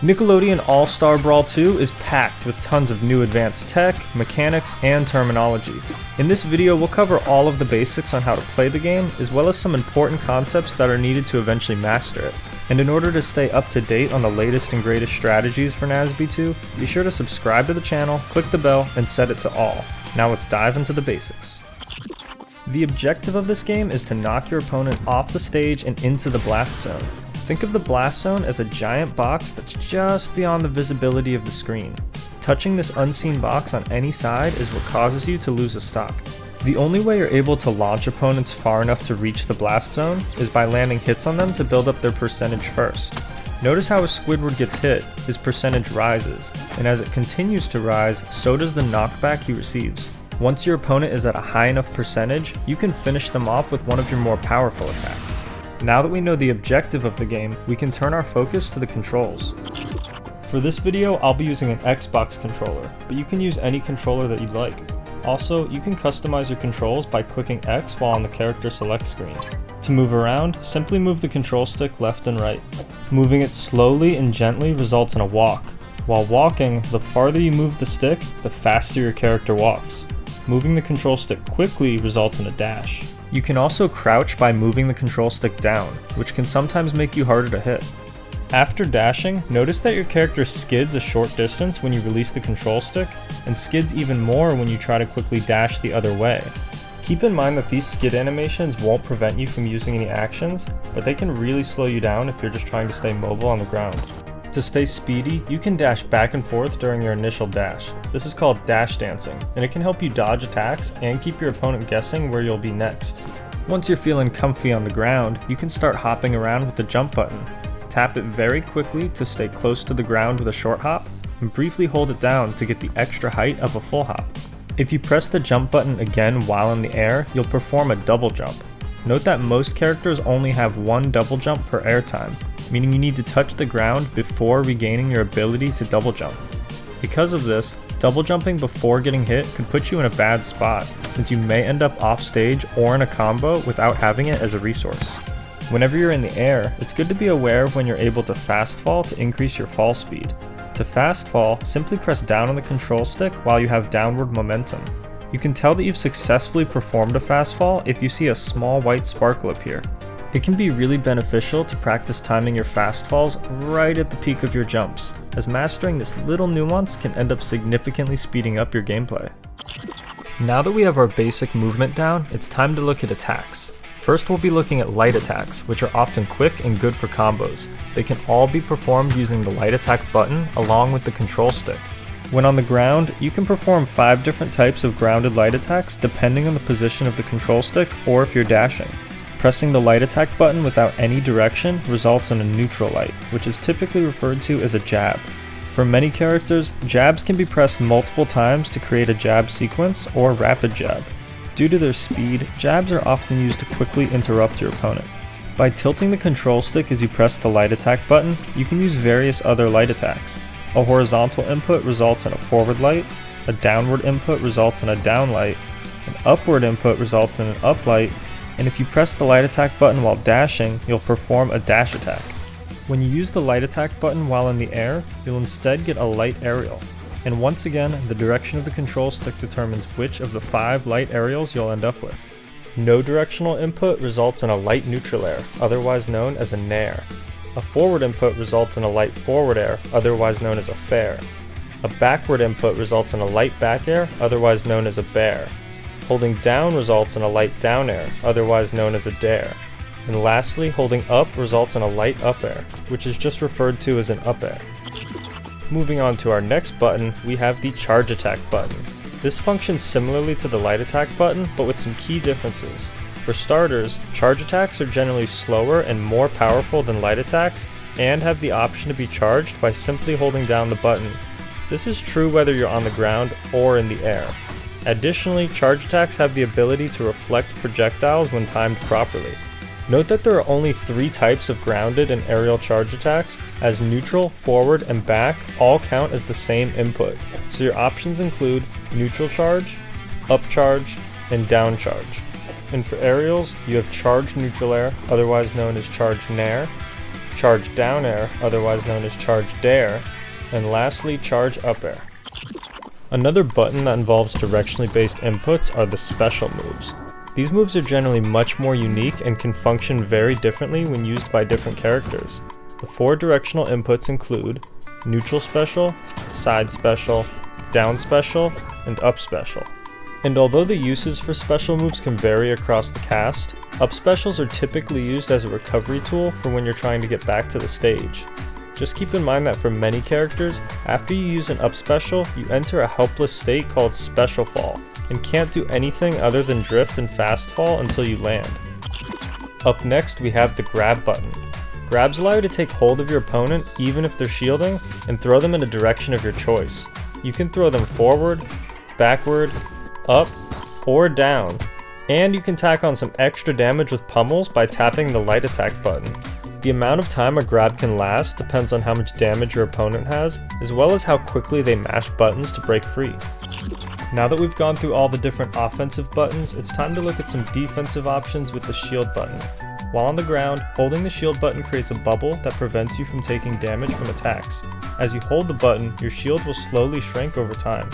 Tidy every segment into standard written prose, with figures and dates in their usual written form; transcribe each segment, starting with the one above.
Nickelodeon All-Star Brawl 2 is packed with tons of new advanced tech, mechanics, and terminology. In this video, we'll cover all of the basics on how to play the game, as well as some important concepts that are needed to eventually master it. And in order to stay up to date on the latest and greatest strategies for NASB 2, be sure to subscribe to the channel, click the bell, and set it to all. Now let's dive into the basics. The objective of this game is to knock your opponent off the stage and into the blast zone. Think of the blast zone as a giant box that's just beyond the visibility of the screen. Touching this unseen box on any side is what causes you to lose a stock. The only way you're able to launch opponents far enough to reach the blast zone is by landing hits on them to build up their percentage first. Notice how as Squidward gets hit, his percentage rises, and as it continues to rise, so does the knockback he receives. Once your opponent is at a high enough percentage, you can finish them off with one of your more powerful attacks. Now that we know the objective of the game, we can turn our focus to the controls. For this video, I'll be using an Xbox controller, but you can use any controller that you'd like. Also, you can customize your controls by clicking X while on the character select screen. To move around, simply move the control stick left and right. Moving it slowly and gently results in a walk. While walking, the farther you move the stick, the faster your character walks. Moving the control stick quickly results in a dash. You can also crouch by moving the control stick down, which can sometimes make you harder to hit. After dashing, notice that your character skids a short distance when you release the control stick, and skids even more when you try to quickly dash the other way. Keep in mind that these skid animations won't prevent you from using any actions, but they can really slow you down if you're just trying to stay mobile on the ground. To stay speedy, you can dash back and forth during your initial dash. This is called dash dancing, and it can help you dodge attacks and keep your opponent guessing where you'll be next. Once you're feeling comfy on the ground, you can start hopping around with the jump button. Tap it very quickly to stay close to the ground with a short hop, and briefly hold it down to get the extra height of a full hop. If you press the jump button again while in the air, you'll perform a double jump. Note that most characters only have one double jump per air time, meaning you need to touch the ground before regaining your ability to double jump. Because of this, double jumping before getting hit could put you in a bad spot, since you may end up off stage or in a combo without having it as a resource. Whenever you're in the air, it's good to be aware of when you're able to fast fall to increase your fall speed. To fast fall, simply press down on the control stick while you have downward momentum. You can tell that you've successfully performed a fast fall if you see a small white sparkle appear. It can be really beneficial to practice timing your fast falls right at the peak of your jumps, as mastering this little nuance can end up significantly speeding up your gameplay. Now that we have our basic movement down, it's time to look at attacks. First, we'll be looking at light attacks, which are often quick and good for combos. They can all be performed using the light attack button along with the control stick. When on the ground, you can perform 5 different types of grounded light attacks depending on the position of the control stick or if you're dashing. Pressing the light attack button without any direction results in a neutral light, which is typically referred to as a jab. For many characters, jabs can be pressed multiple times to create a jab sequence or rapid jab. Due to their speed, jabs are often used to quickly interrupt your opponent. By tilting the control stick as you press the light attack button, you can use various other light attacks. A horizontal input results in a forward light, a downward input results in a down light, an upward input results in an up light, and if you press the light attack button while dashing, you'll perform a dash attack. When you use the light attack button while in the air, you'll instead get a light aerial. And once again, the direction of the control stick determines which of the 5 light aerials you'll end up with. No directional input results in a light neutral air, otherwise known as a nair. A forward input results in a light forward air, otherwise known as a fair. A backward input results in a light back air, otherwise known as a bear. Holding down results in a light down air, otherwise known as a dare. And lastly, holding up results in a light up air, which is just referred to as an up air. Moving on to our next button, we have the charge attack button. This functions similarly to the light attack button, but with some key differences. For starters, charge attacks are generally slower and more powerful than light attacks, and have the option to be charged by simply holding down the button. This is true whether you're on the ground or in the air. Additionally, charge attacks have the ability to reflect projectiles when timed properly. Note that there are only 3 types of grounded and aerial charge attacks, as neutral, forward, and back all count as the same input, so your options include neutral charge, up charge, and down charge. And for aerials, you have charge neutral air, otherwise known as charge nair, charge down air, otherwise known as charge dare, and lastly charge up air. Another button that involves directionally based inputs are the special moves. These moves are generally much more unique and can function very differently when used by different characters. The 4 directional inputs include neutral special, side special, down special, and up special. And although the uses for special moves can vary across the cast, up specials are typically used as a recovery tool for when you're trying to get back to the stage. Just keep in mind that for many characters, after you use an up special, you enter a helpless state called special fall, and can't do anything other than drift and fast fall until you land. Up next we have the grab button. Grabs allow you to take hold of your opponent even if they're shielding, and throw them in a direction of your choice. You can throw them forward, backward, up, or down, and you can tack on some extra damage with pummels by tapping the light attack button. The amount of time a grab can last depends on how much damage your opponent has, as well as how quickly they mash buttons to break free. Now that we've gone through all the different offensive buttons, it's time to look at some defensive options with the shield button. While on the ground, holding the shield button creates a bubble that prevents you from taking damage from attacks. As you hold the button, your shield will slowly shrink over time.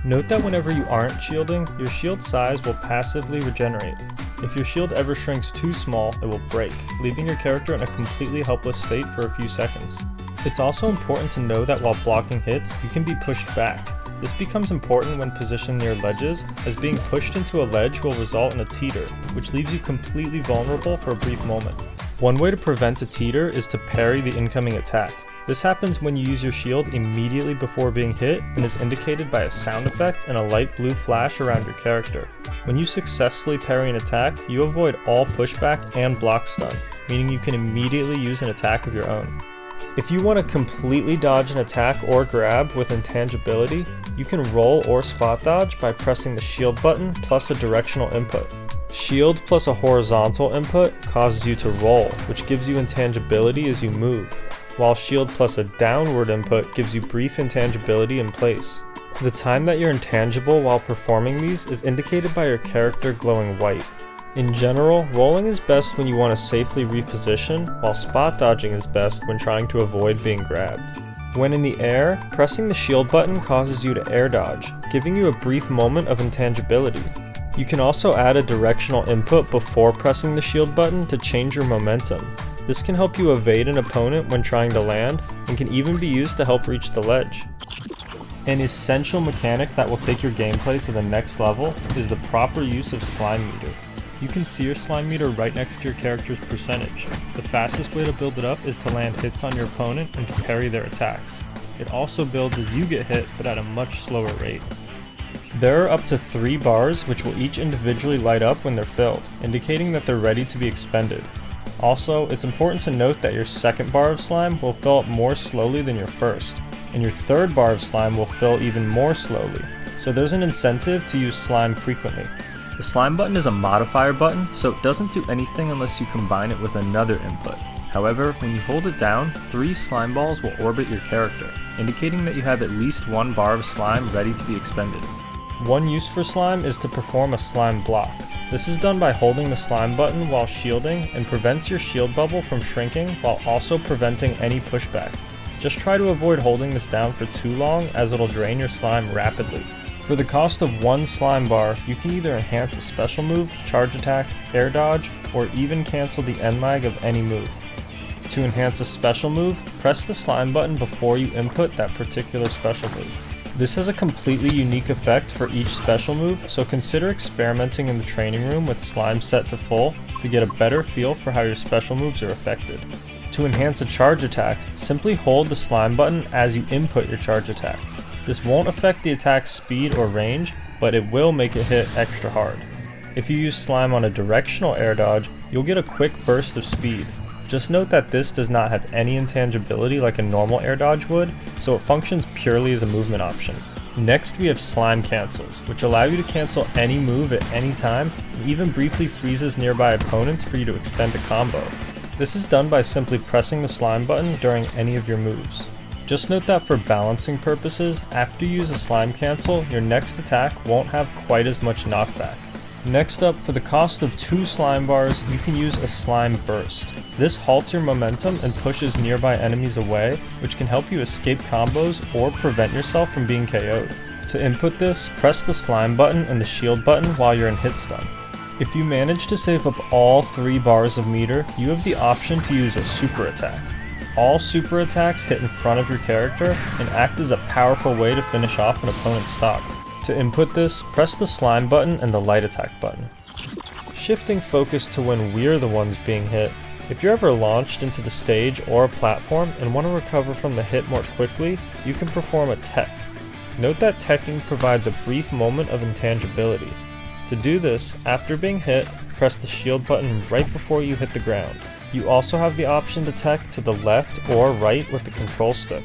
Note that whenever you aren't shielding, your shield size will passively regenerate. If your shield ever shrinks too small, it will break, leaving your character in a completely helpless state for a few seconds. It's also important to know that while blocking hits, you can be pushed back. This becomes important when positioned near ledges, as being pushed into a ledge will result in a teeter, which leaves you completely vulnerable for a brief moment. One way to prevent a teeter is to parry the incoming attack. This happens when you use your shield immediately before being hit and is indicated by a sound effect and a light blue flash around your character. When you successfully parry an attack, you avoid all pushback and block stun, meaning you can immediately use an attack of your own. If you want to completely dodge an attack or grab with intangibility, you can roll or spot dodge by pressing the shield button plus a directional input. Shield plus a horizontal input causes you to roll, which gives you intangibility as you move, while shield plus a downward input gives you brief intangibility in place. The time that you're intangible while performing these is indicated by your character glowing white. In general, rolling is best when you want to safely reposition, while spot dodging is best when trying to avoid being grabbed. When in the air, pressing the shield button causes you to air dodge, giving you a brief moment of intangibility. You can also add a directional input before pressing the shield button to change your momentum. This can help you evade an opponent when trying to land, and can even be used to help reach the ledge. An essential mechanic that will take your gameplay to the next level is the proper use of slime meter. You can see your slime meter right next to your character's percentage. The fastest way to build it up is to land hits on your opponent and to parry their attacks. It also builds as you get hit, but at a much slower rate. There are up to 3 bars which will each individually light up when they're filled, indicating that they're ready to be expended. Also, it's important to note that your second bar of slime will fill up more slowly than your first, and your third bar of slime will fill even more slowly, so there's an incentive to use slime frequently. The slime button is a modifier button, so it doesn't do anything unless you combine it with another input. However, when you hold it down, 3 slime balls will orbit your character, indicating that you have at least 1 bar of slime ready to be expended. One use for slime is to perform a slime block. This is done by holding the slime button while shielding and prevents your shield bubble from shrinking while also preventing any pushback. Just try to avoid holding this down for too long, as it'll drain your slime rapidly. For the cost of 1 slime bar, you can either enhance a special move, charge attack, air dodge, or even cancel the end lag of any move. To enhance a special move, press the slime button before you input that particular special move. This has a completely unique effect for each special move, so consider experimenting in the training room with slime set to full to get a better feel for how your special moves are affected. To enhance a charge attack, simply hold the slime button as you input your charge attack. This won't affect the attack's speed or range, but it will make it hit extra hard. If you use slime on a directional air dodge, you'll get a quick burst of speed. Just note that this does not have any intangibility like a normal air dodge would, so it functions purely as a movement option. Next we have slime cancels, which allow you to cancel any move at any time, and even briefly freezes nearby opponents for you to extend a combo. This is done by simply pressing the slime button during any of your moves. Just note that for balancing purposes, after you use a slime cancel, your next attack won't have quite as much knockback. Next up, for the cost of 2 slime bars, you can use a slime burst. This halts your momentum and pushes nearby enemies away, which can help you escape combos or prevent yourself from being KO'd. To input this, press the slime button and the shield button while you're in hit stun. If you manage to save up all 3 bars of meter, you have the option to use a super attack. All super attacks hit in front of your character and act as a powerful way to finish off an opponent's stock. To input this, press the slime button and the light attack button. Shifting focus to when we're the ones being hit. If you're ever launched into the stage or a platform and want to recover from the hit more quickly, you can perform a tech. Note that teching provides a brief moment of intangibility. To do this, after being hit, press the shield button right before you hit the ground. You also have the option to tech to the left or right with the control stick.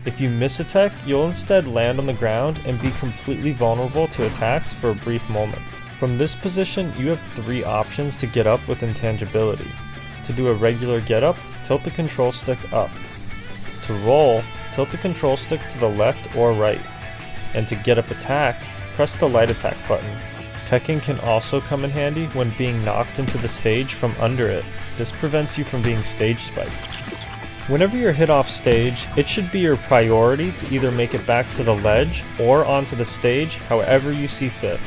If you miss a tech, you'll instead land on the ground and be completely vulnerable to attacks for a brief moment. From this position, you have 3 options to get up with intangibility. To do a regular get up, tilt the control stick up. To roll, tilt the control stick to the left or right. And to get up attack, press the light attack button. Teching can also come in handy when being knocked into the stage from under it. This prevents you from being stage spiked. Whenever you're hit off stage, it should be your priority to either make it back to the ledge or onto the stage however you see fit.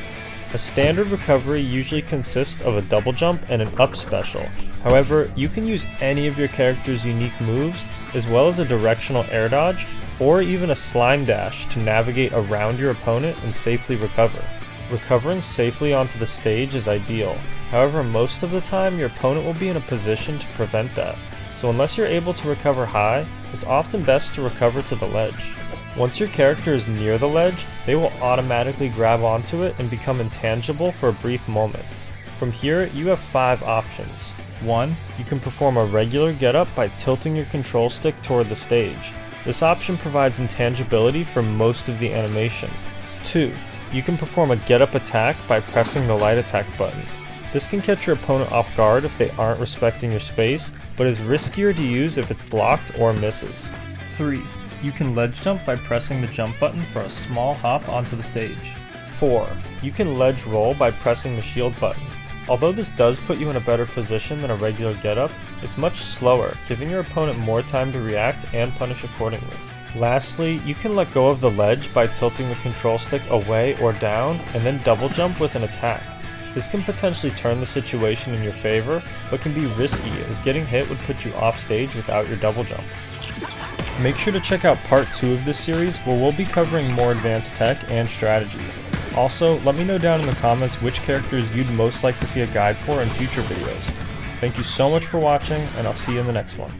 A standard recovery usually consists of a double jump and an up special. However, you can use any of your character's unique moves, as well as a directional air dodge, or even a slime dash to navigate around your opponent and safely recover. Recovering safely onto the stage is ideal. However, most of the time your opponent will be in a position to prevent that. So unless you're able to recover high, it's often best to recover to the ledge. Once your character is near the ledge, they will automatically grab onto it and become intangible for a brief moment. From here, you have 5 options. 1. You can perform a regular get up by tilting your control stick toward the stage. This option provides intangibility for most of the animation. 2. You can perform a get up attack by pressing the light attack button. This can catch your opponent off guard if they aren't respecting your space, but is riskier to use if it's blocked or misses. 3. You can ledge jump by pressing the jump button for a small hop onto the stage. 4. You can ledge roll by pressing the shield button. Although this does put you in a better position than a regular get up, it's much slower, giving your opponent more time to react and punish accordingly. Lastly, you can let go of the ledge by tilting the control stick away or down, and then double jump with an attack. This can potentially turn the situation in your favor, but can be risky as getting hit would put you off stage without your double jump. Make sure to check out part 2 of this series where we'll be covering more advanced tech and strategies. Also, let me know down in the comments which characters you'd most like to see a guide for in future videos. Thank you so much for watching, and I'll see you in the next one.